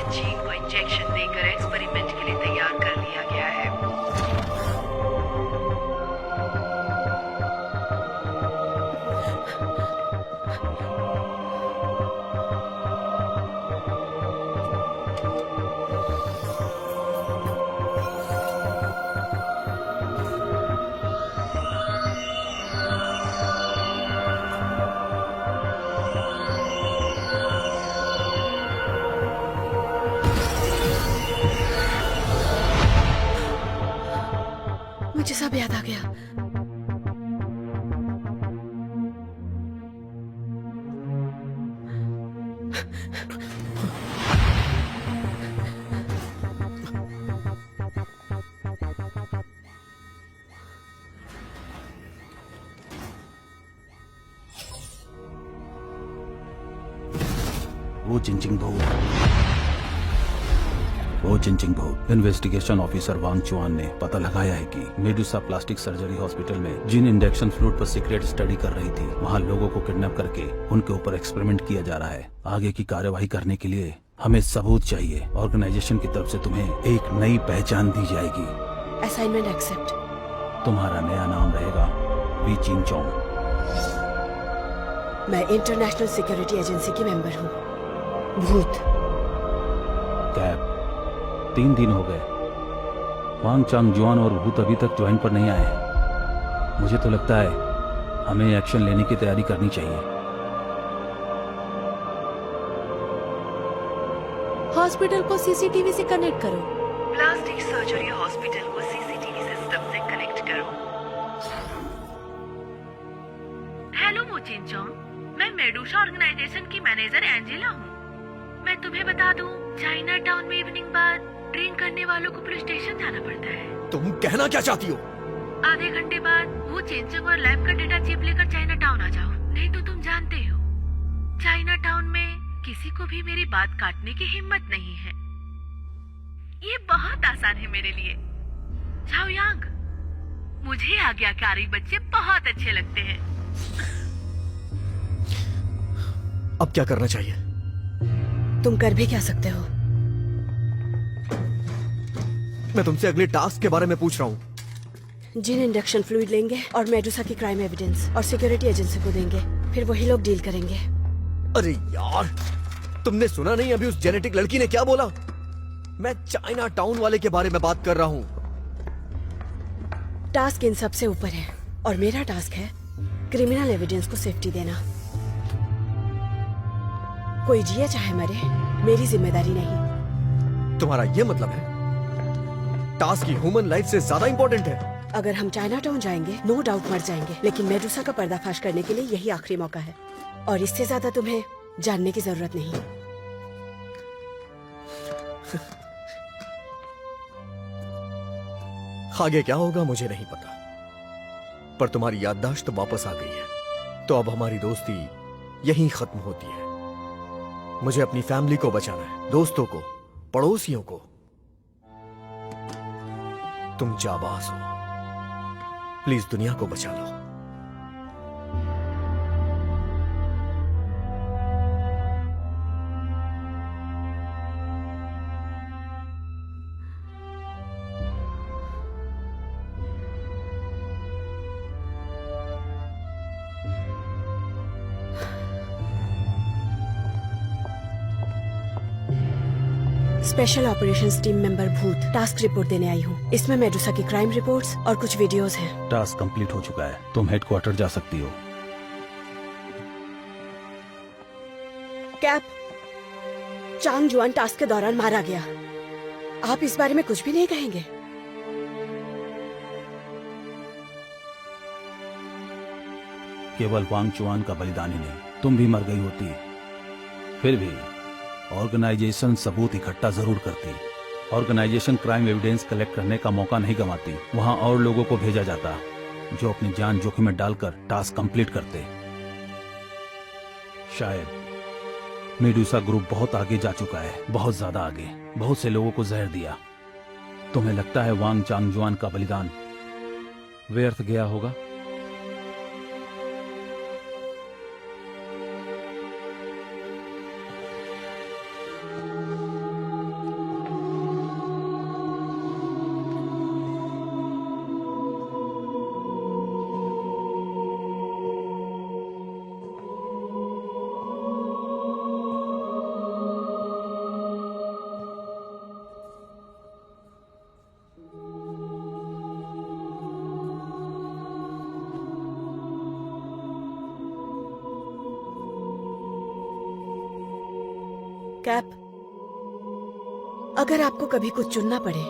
जीन को इंजेक्शन देकर एक्सपेरिमेंट के लिए तैयार कर लिया गया है। मुझे सब याद आ गया। वो चिंचिंग भो इन्वेस्टिगेशन ऑफिसर वांग चुआन ने पता लगाया है कि मेडुसा प्लास्टिक सर्जरी हॉस्पिटल में जिन इंजेक्शन फ्लूइड पर सीक्रेट स्टडी कर रही थी, वहाँ लोगों को किडनैप करके उनके ऊपर एक्सपेरिमेंट किया जा रहा है। आगे की कार्यवाही करने के लिए हमें सबूत चाहिए। ऑर्गेनाइजेशन की तरफ से तुम्हें एक नई पहचान दी जाएगी। Assignment accept. तुम्हारा नया नाम रहेगा वी चिंचोंग। मैं इंटरनेशनल सिक्योरिटी एजेंसी की मेंबर हूँ, भूत। कैब 3 दिन हो गए, वांग चांग जुआन और भूत अभी तक ज्वाइन पर नहीं आए। मुझे तो लगता है हमें एक्शन लेने की तैयारी करनी चाहिए। हॉस्पिटल को सीसीटीवी से कनेक्ट करो। प्लास्टिक सर्जरी हॉस्पिटल को सीसीटीवी सिस्टम से कनेक्ट करो। हेलो मोचिनचोंग, मैं मेडुसा ऑर्गेनाइजेशन की मैनेजर एंजेला हूँ। मैं तुम्हें बता दूँ, चाइना टाउन में इवनिंग बाद ड्रिंक करने वालों को पुलिस स्टेशन जाना पड़ता है। तुम कहना क्या चाहती हो? आधे घंटे बाद वो चेंचंग और लैब का डेटा चिप लेकर चाइना टाउन आ जाओ, नहीं तो तुम जानते हो चाइना टाउन में किसी को भी मेरी बात काटने की हिम्मत नहीं है। ये बहुत आसान है मेरे लिए। झाओ यांग, मुझे आज्ञाकारी बच्चे बहुत अच्छे लगते हैं। अब क्या करना चाहिए? तुम कर भी क्या सकते हो? मैं तुमसे अगले टास्क के बारे में पूछ रहा हूँ। जिन इंडक्शन फ्लूइड लेंगे और मेडुसा की क्राइम एविडेंस और सिक्योरिटी एजेंसी को देंगे, फिर वही लोग डील करेंगे। अरे यार, तुमने सुना नहीं अभी उस जेनेटिक लड़की ने क्या बोला? मैं चाइना टाउन वाले के बारे में बात कर रहा हूँ। टास्क इन सबसे ऊपर है और मेरा टास्क है क्रिमिनल एविडेंस को सेफ्टी देना। कोई जिए चाहे मरे, मेरी जिम्मेदारी नहीं। तुम्हारा ये मतलब है टास्क की ह्यूमन लाइफ से ज्यादा इंपॉर्टेंट है? अगर हम चाइना टाउन जाएंगे, नो डाउट मर जाएंगे, लेकिन मेडुसा का पर्दाफाश करने के लिए यही आखिरी मौका है और इससे ज्यादा तुम्हें जानने की जरूरत नहीं। आगे क्या होगा मुझे नहीं पता, पर तुम्हारी याददाश्त तो वापस आ गई है, तो अब हमारी दोस्ती यहीं खत्म होती है। मुझे अपनी फैमिली को बचाना है, दोस्तों को, पड़ोसियों को। तुम जाबाज हो, प्लीज दुनिया को बचा लो। स्पेशल ऑपरेशंस टीम मेंबर भूत टास्क रिपोर्ट देने आई हूँ। इसमें मेडुसा की क्राइम रिपोर्ट्स और कुछ वीडियोस हैं। टास्क कंप्लीट हो चुका है, तुम हेडक्वार्टर जा सकती हो। कैप, चांग जुआन टास्क के दौरान मारा गया। आप इस बारे में कुछ भी नहीं कहेंगे? केवल वांग चुआन का बलिदान ही नहीं, तुम भी मर गई होती। फिर भी ऑर्गेनाइजेशन सबूत इकट्ठा जरूर करती। ऑर्गेनाइजेशन क्राइम एविडेंस कलेक्ट करने का मौका नहीं गंवाती। वहां और लोगों को भेजा जाता जो अपनी जान जोखिम में डालकर टास्क कंप्लीट करते। शायद मेडुसा ग्रुप बहुत आगे जा चुका है, बहुत ज्यादा आगे। बहुत से लोगों को जहर दिया। तुम्हें लगता है वांग चांग जुआन का बलिदान व्यर्थ गया होगा? कैप, अगर आपको कभी कुछ चुनना पड़े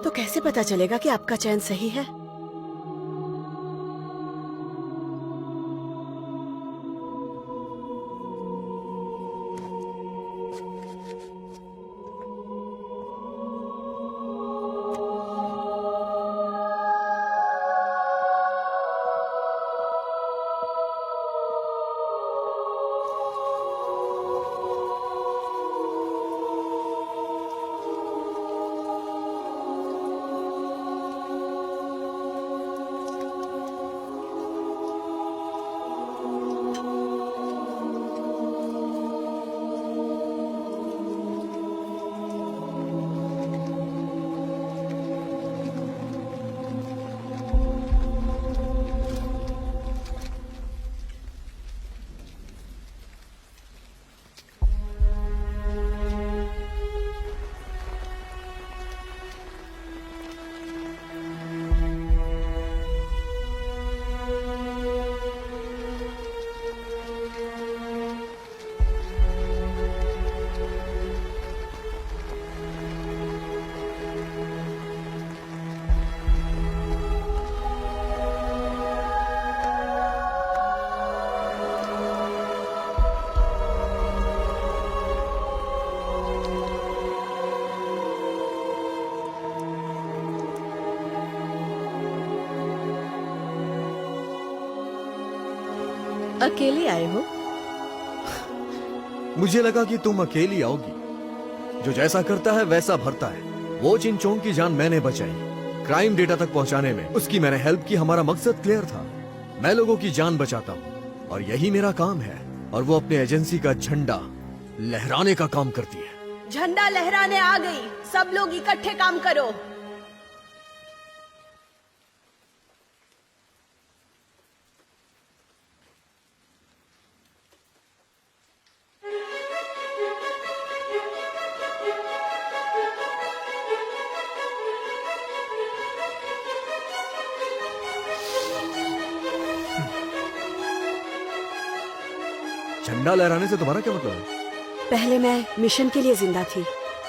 तो कैसे पता चलेगा कि आपका चयन सही है? अकेले आए हो? मुझे लगा कि तुम अकेली आओगी। जो जैसा करता है वैसा भरता है। वो चिनचोंग की जान मैंने बचाई, क्राइम डेटा तक पहुंचाने में उसकी मैंने हेल्प की। हमारा मकसद क्लियर था, मैं लोगों की जान बचाता हूँ और यही मेरा काम है। और वो अपने एजेंसी का झंडा लहराने का काम करती है। झंडा लहराने आ गई, सब लोग इकट्ठे काम करो। झंडा लहराने से तुम्हारा क्या मतलब है? पहले मैं मिशन के लिए जिंदा थी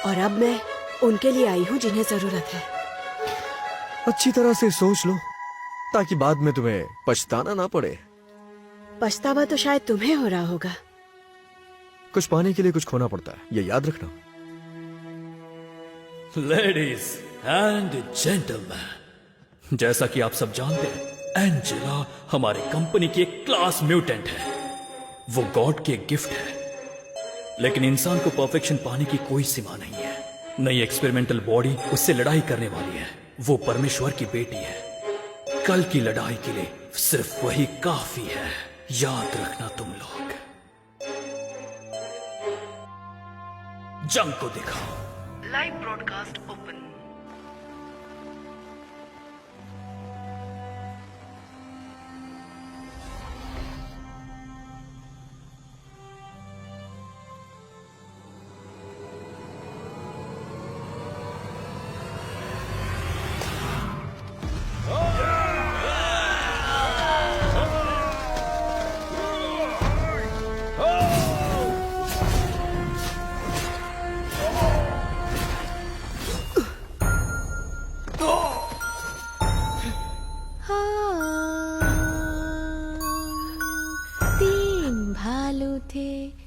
और अब मैं उनके लिए आई हूँ जिन्हें जरूरत है। अच्छी तरह से सोच लो ताकि बाद में तुम्हें पछताना ना पड़े। पछतावा तो शायद तुम्हें हो रहा होगा। कुछ पाने के लिए कुछ खोना पड़ता है, ये याद रखना। लेडीज एंड जेंटलमैन, जैसा कि आप सब जानते हैं, एंजेला हमारी कंपनी की एक क्लास म्यूटेंट है। वो गॉड की एक गिफ्ट है, लेकिन इंसान को परफेक्शन पाने की कोई सीमा नहीं है। नई एक्सपेरिमेंटल बॉडी उससे लड़ाई करने वाली है। वो परमेश्वर की बेटी है। कल की लड़ाई के लिए सिर्फ वही काफी है। याद रखना तुम लोग। जंग को दिखाओ। Live broadcast open.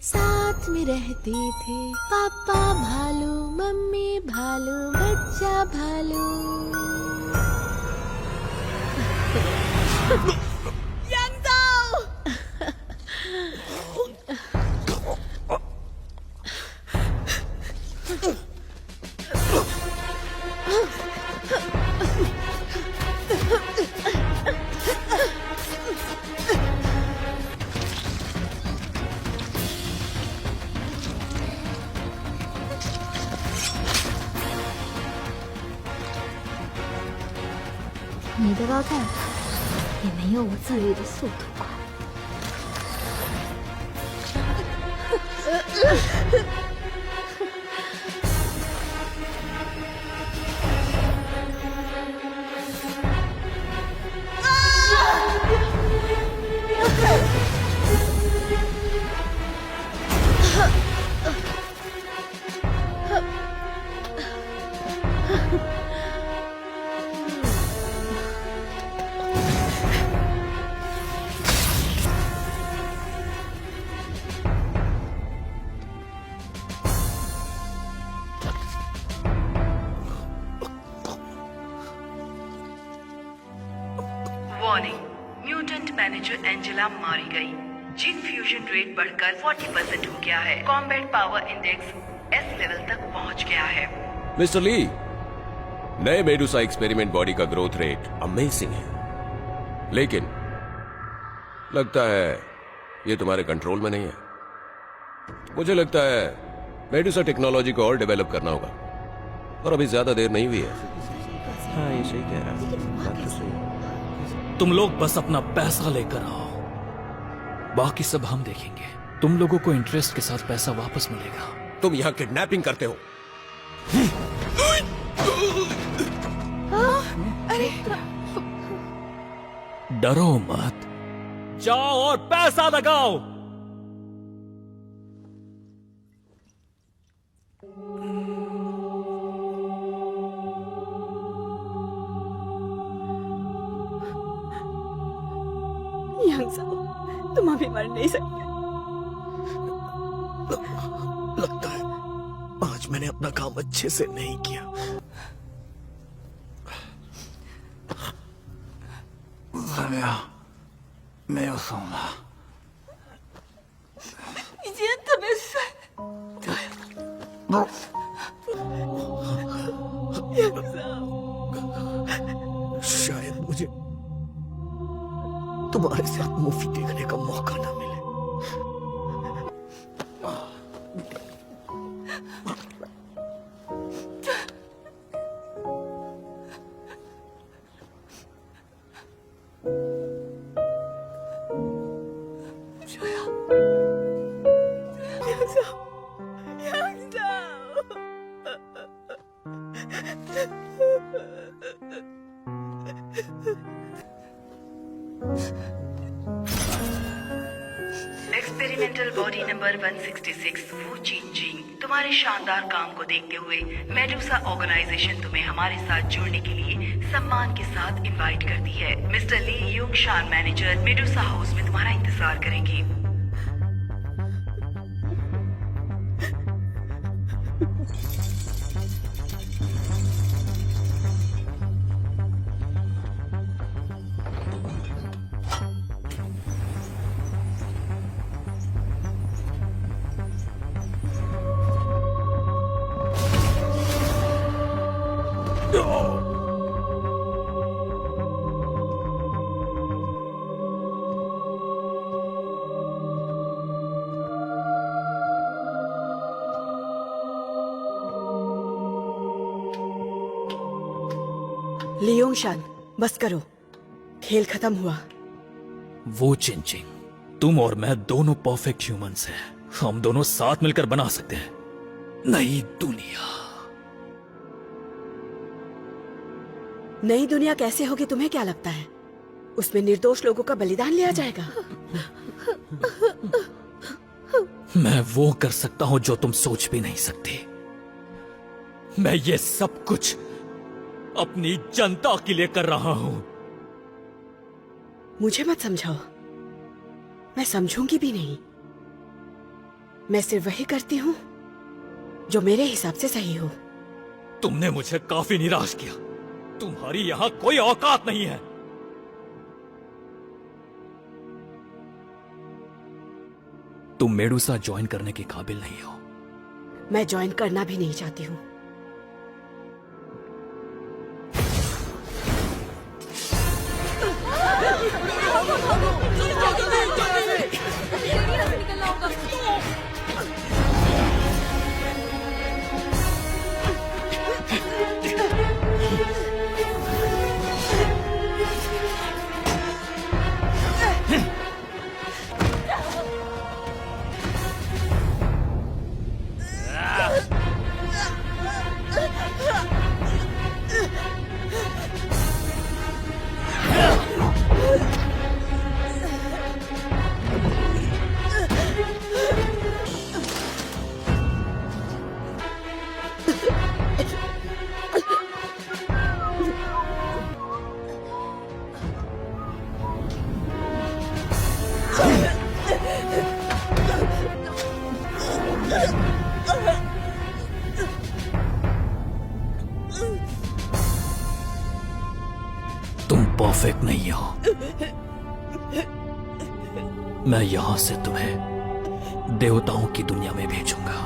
साथ में रहते थे, पापा भालू, मम्मी भालू, बच्चा भालू।你的高蛋也没有我自律的速度快。वार्निंग, म्यूटेंट मैनेजर एंजेला मारी गई। जीन फ्यूजन रेट बढ़कर 40% हो गया है। Combat power index S level तक पहुंच गया है। मिस्टर ली, नए मेडुसा एक्सपेरिमेंट बॉडी का ग्रोथ रेट अमेजिंग है, लेकिन लगता है ये तुम्हारे कंट्रोल में नहीं है। मुझे लगता है मेडुसा टेक्नोलॉजी को और डेवलप करना होगा, और अभी ज्यादा देर नहीं हुई है। हाँ, ये सही कह रहा है, बात तो सही है। तुम लोग बस अपना पैसा लेकर आओ, बाकी सब हम देखेंगे। तुम लोगों को इंटरेस्ट के साथ पैसा वापस मिलेगा। तुम यहाँ किडनैपिंग करते हो। अरे डरो मत, जाओ और पैसा लगाओ। तुम अभी मर नहीं सकते। लगता है आज मैंने अपना काम अच्छे से नहीं किया।怎么样？没有送吧？ शायद मुझे तुम्हारे साथ मूवी देखने का मौका ना मिले। एक्सपेरिमेंटल बॉडी नंबर 166 वू चिनजिंग, तुम्हारे शानदार काम को देखते हुए मेडुसा ऑर्गेनाइजेशन तुम्हें हमारे साथ जुड़ने के लिए सम्मान के साथ इनवाइट करती है। मिस्टर ली यूंग शान, मैनेजर, मेडुसा हाउस में तुम्हारा इंतजार करेंगे। लियोंग शान, बस करो, खेल खत्म हुआ। वो चिनचिंग, तुम और मैं दोनों परफेक्ट ह्यूमंस हैं। हम दोनों साथ मिलकर बना सकते हैं नई दुनिया। नई दुनिया कैसे होगी तुम्हें क्या लगता है? उसमें निर्दोष लोगों का बलिदान लिया जाएगा। मैं वो कर सकता हूं जो तुम सोच भी नहीं सकती। मैं ये सब कुछ अपनी जनता के लिए कर रहा हूं। मुझे मत समझाओ, मैं समझूंगी भी नहीं। मैं सिर्फ वही करती हूं जो मेरे हिसाब से सही हो। तुमने मुझे काफी निराश किया। तुम्हारी यहां कोई औकात नहीं है। तुम मेडुसा ज्वाइन करने के काबिल नहीं हो। मैं ज्वाइन करना भी नहीं चाहती हूं। तुम परफेक्ट नहीं हो। मैं यहां से तुम्हें देवताओं की दुनिया में भेजूंगा।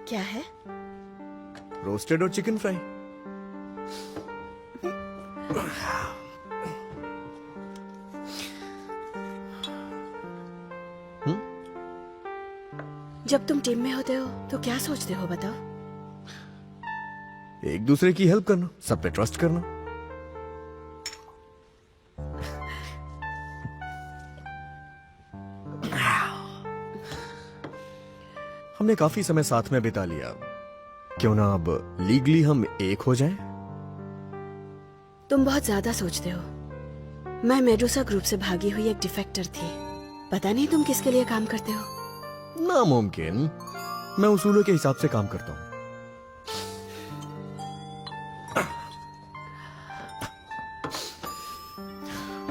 क्या है? रोस्टेड और चिकन फ्राई। जब तुम टीम में होते हो तो क्या सोचते हो बताओ? एक दूसरे की हेल्प करना, सब पे ट्रस्ट करना। हमने काफी समय साथ में बिता लिया, क्यों ना अब लीगली हम एक हो जाएं? तुम बहुत ज्यादा सोचते हो। मैं मेडुसा ग्रुप से भागी हुई एक डिफेक्टर थी। पता नहीं तुम किसके लिए काम करते हो। नामुमकिन। मैं उसूलों के हिसाब से काम करता हूं।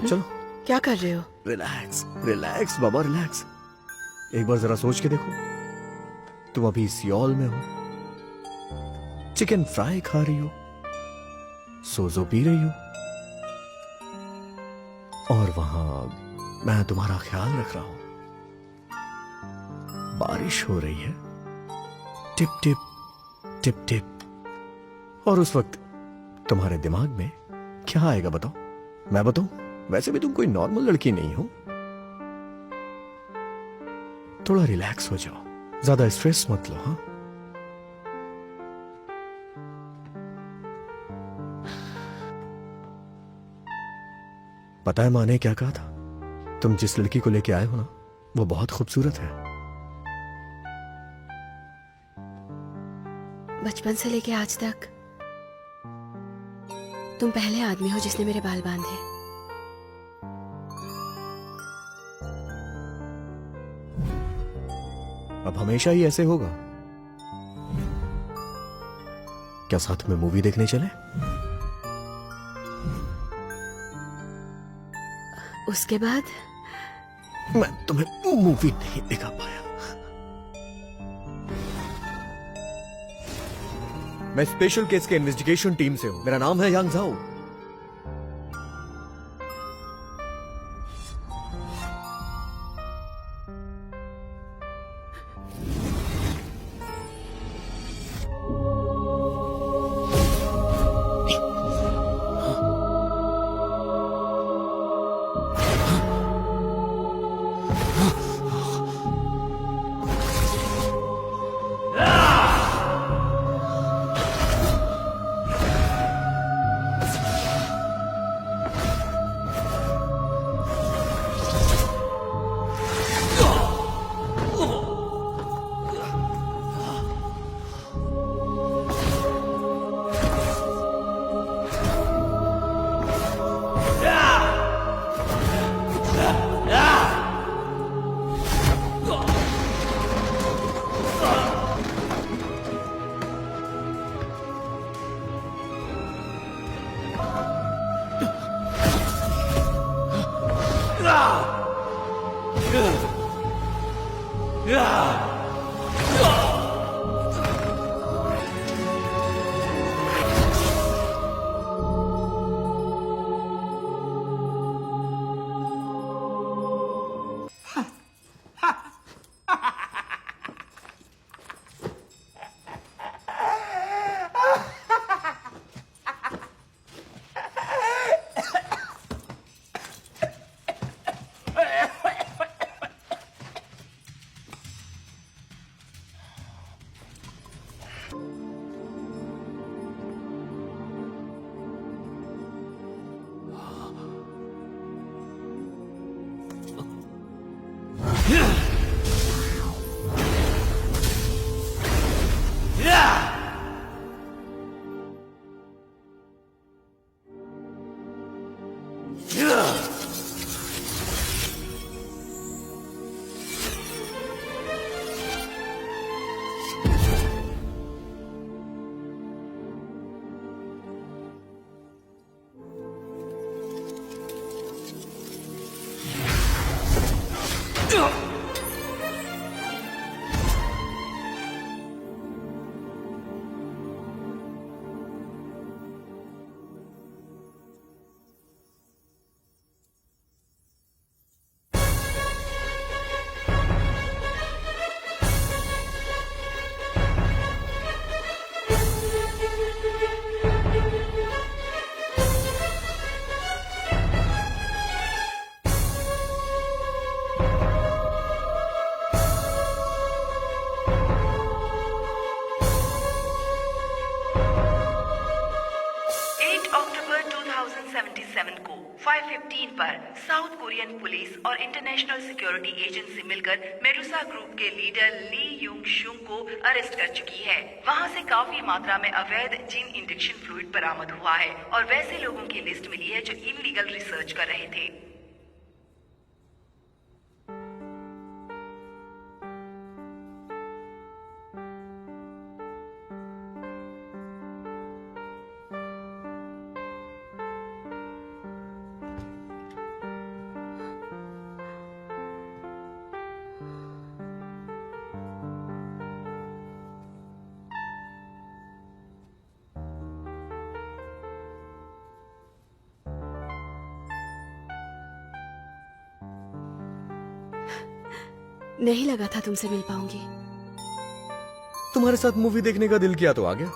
चलो। क्या कर रहे हो? रिलैक्स रिलैक्स बाबा रिलैक्स। एक बार जरा सोच के देखो, तुम अभी सियोल में हो, चिकन फ्राई खा रही हो, सोजो पी रही हो, और वहां मैं तुम्हारा ख्याल रख रहा हूं। बारिश हो रही है, टिप टिप टिप टिप, और उस वक्त तुम्हारे दिमाग में क्या आएगा बताओ? मैं बताऊं? वैसे भी तुम कोई नॉर्मल लड़की नहीं हो। थोड़ा रिलैक्स हो जाओ, ज्यादा स्ट्रेस मत लो। हाँ, पता है माँ ने क्या कहा था? तुम जिस लड़की को लेके आए हो ना, वो बहुत खूबसूरत है। बचपन से लेके आज तक तुम पहले आदमी हो जिसने मेरे बाल बांधे। अब हमेशा ही ऐसे होगा क्या? साथ में मूवी देखने चले? उसके बाद मैं तुम्हें मूवी नहीं दिखा पाया। मैं स्पेशल केस के इन्वेस्टिगेशन टीम से हूं। मेरा नाम है यांग झाओ। अक्टूबर 2077 को 5:15 पर साउथ कोरियन पुलिस और इंटरनेशनल सिक्योरिटी एजेंसी मिलकर मेडुसा ग्रुप के लीडर ली यूंग शुंग को अरेस्ट कर चुकी है। वहां से काफी मात्रा में अवैध जीन इंजेक्शन फ्लूइड बरामद हुआ है और वैसे लोगों की लिस्ट मिली है जो इलीगल रिसर्च कर रहे थे। नहीं लगा था तुमसे मिल पाऊंगी। तुम्हारे साथ मूवी देखने का दिल किया तो आ गया।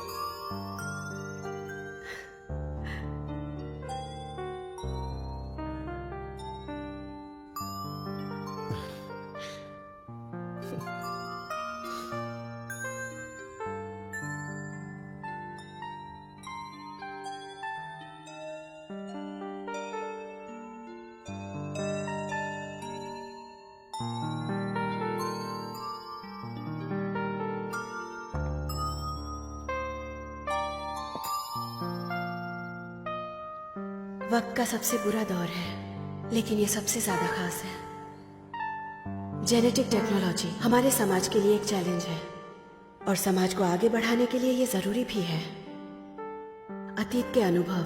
वक्त का सबसे बुरा दौर है, लेकिन ये सबसे ज्यादा खास है। जेनेटिक टेक्नोलॉजी हमारे समाज के लिए एक चैलेंज है और समाज को आगे बढ़ाने के लिए ये जरूरी भी है। अतीत के अनुभव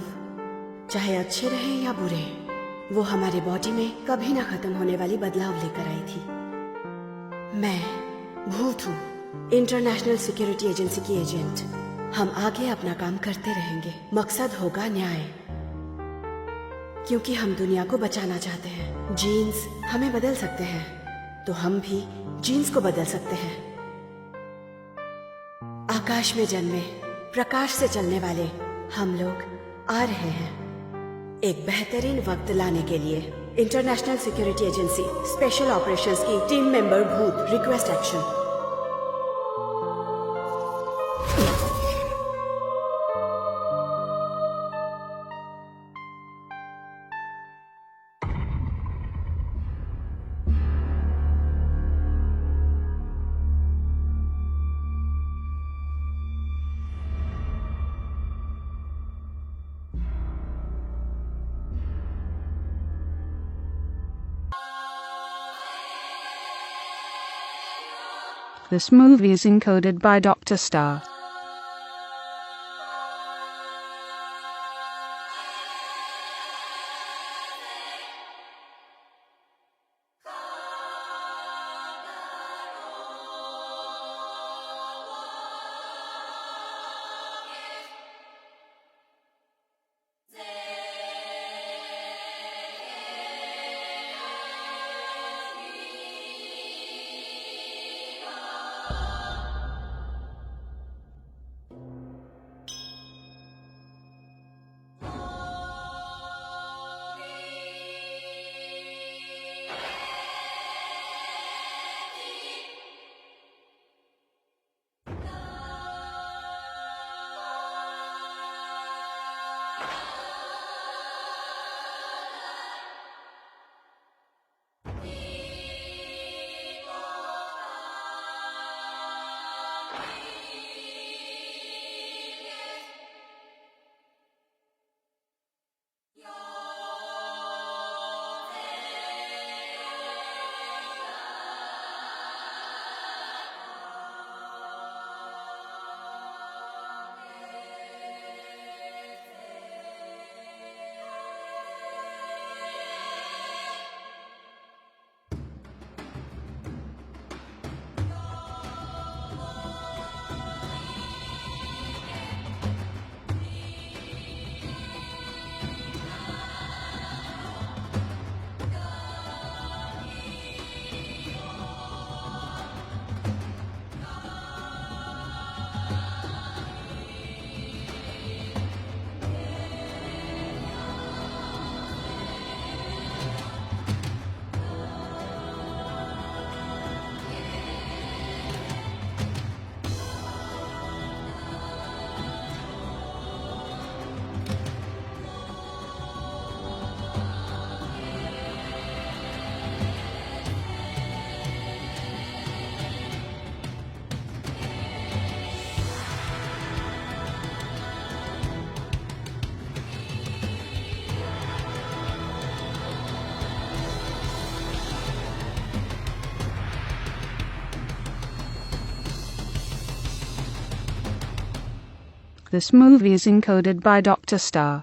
चाहे अच्छे रहे या बुरे, वो हमारे बॉडी में कभी ना खत्म होने वाली बदलाव लेकर आई थी। मैं भूत हूँ, इंटरनेशनल सिक्योरिटी एजेंसी की एजेंट। हम आगे अपना काम करते रहेंगे। मकसद होगा न्याय, क्योंकि हम दुनिया को बचाना चाहते हैं। जीन्स हमें बदल सकते हैं, तो हम भी जीन्स को बदल सकते हैं। आकाश में जन्मे प्रकाश से चलने वाले हम लोग आ रहे हैं एक बेहतरीन वक्त लाने के लिए। International security agency special operations की टीम मेंबर भूत request action. This movie is encoded by Dr. Star. This movie is encoded by Dr. Star.